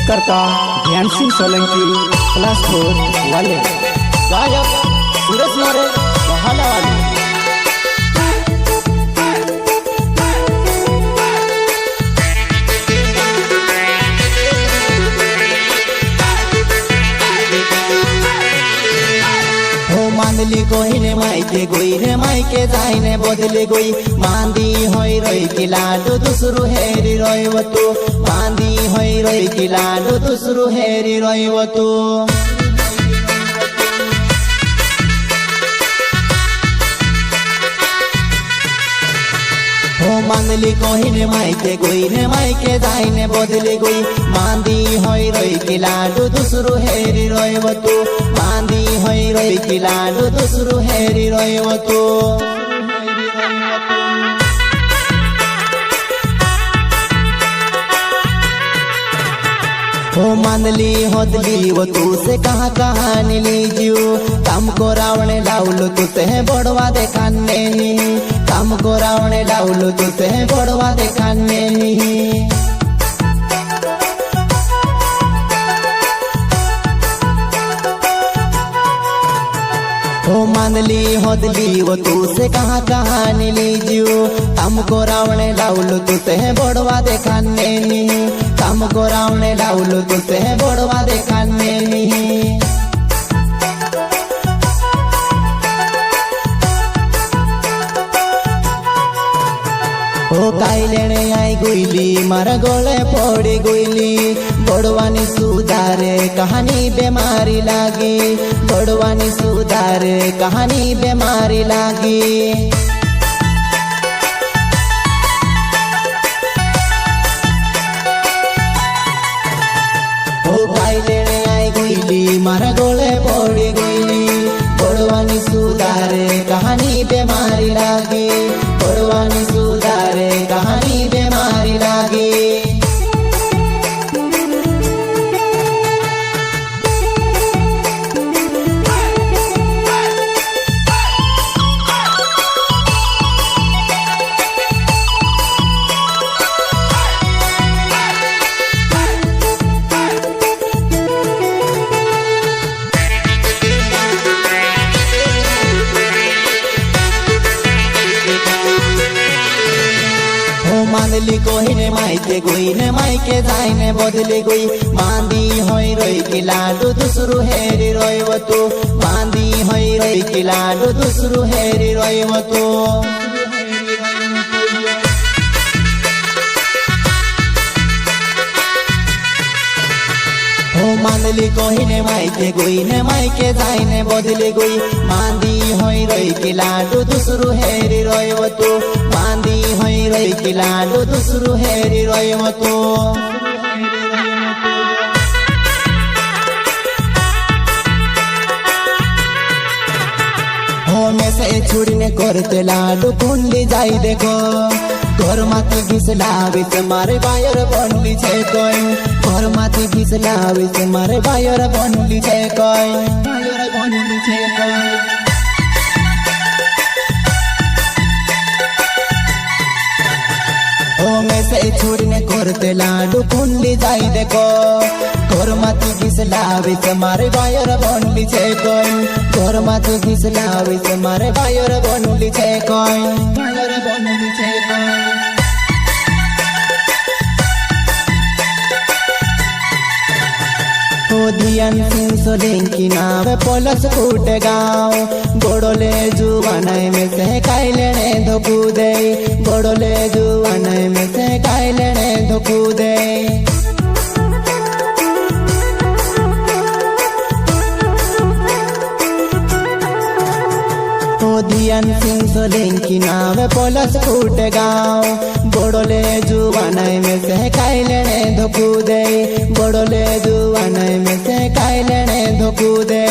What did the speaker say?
करता ध्यान सिंह सोलंकी क्लास 4 वाले गायक सुरेश मोरे बहाला वाले। मांदली कोहिने मायके गोई रे मायके जाइने बदले गोई मांदी होई रोई की लाडू दुसरु हेरी रोईवतु मांदी होई रोई की लाडू दुसरु हेरी रोईवतु। मांदली कोहिने मायके गोई रे मायके जाइने बदले गोई मांदी होई रोई की लाडू दुसरु हेरी रोईवतु मांदी होई रोई की लाडू दुसरु हेरी रोईवतु। मांदली होदली वो तू से कहाँ कहानी लीजियो काम को रावणे लाउलो तुसे बड़वा देखाने नहीं काम को रावणे लाउलो तुसे बड़वा देखाने नहीं। मांदली होदली वो तू से कहाँ कहानी लीजियो काम को रावणे लाउलो तुसे बड़वा देखाने नहीं काम को रावणे लाउलो तुसे बड़वा देखाने नहीं। ओ काई लेने आई गोइली मारा गोले पड़ी गोइली बड़वानी सुधारे कहानी बेमारी लागी बड़वानी सुधारे कहानी बेमारी लागी। ओ काई लेने आई गोइली मारा गोले पड़ी गोइली बड़वानी सुधारे कहानी बेमारी लागी बड़वानी सुधारे कहानी बेमारी लागी। मांदली कोहिने मायके गोई ने मायके जाइने बदले गोई मांदी होई रोई की लाडू दुसरु हेरी रोईवतु मांदी होई रोई की लाडू दुसरु हेरी रोईवतु। मांदली कोहिने मायके गोई ने मायके जाइने बदले गोई मांदी होई रोई की लाडू दुसरु हेरी रोईवतु मांदी होई रोई की लाडू दुसरु हेरी रोईवतु। में से छुड़ने करते लाडू कुंडली जाई देखो घर माथी घिसलावी से मारे बायर बनली छे कोई घर माथी घिसलावी से मारे बायर बनली छे कोई बायर बनली छे कोई। में से छुड़ने करते लाडू कुंडली जाई देखो घर माथी घिसलावी से मारे बायर बनली छे कोई घर माथी घिसलावी से मारे बायर बनली छे कोई बायर बनली छे कोई। ध्यान सिंह सोलंकी नावे पोलस फूट गाँव बड़ोले जुवानाई में से काई लेने धोकू दे बड़ोले जुवानाई में से काई लेने धोकू दे। ध्यान सिंह सोलंकी नावे पोलस फूट गाँव बड़ोले जुवानाई में से काई लेने धोकू दे बड़ोले जुवानाई में से काई लेने धोकू दे।